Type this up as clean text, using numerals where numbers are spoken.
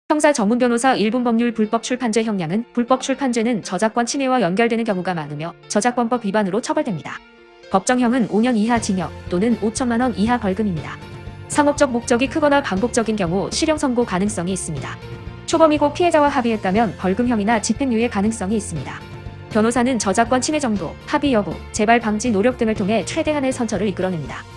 형사 전문 변호사 일본 법률 불법 출판죄 형량은 불법 출판죄는 저작권 침해와 연결되는 경우가 많으며 저작권법 위반으로 처벌됩니다. 법정형은 5년 이하 징역 또는 5천만 원 이하 벌금입니다. 상업적 목적이 크거나 반복적인 경우 실형 선고 가능성이 있습니다. 초범이고 피해자와 합의했다면 벌금형이나 집행유예 가능성이 있습니다. 변호사는 저작권 침해 정도, 합의 여부, 재발 방지 노력 등을 통해 최대한의 선처를 이끌어냅니다.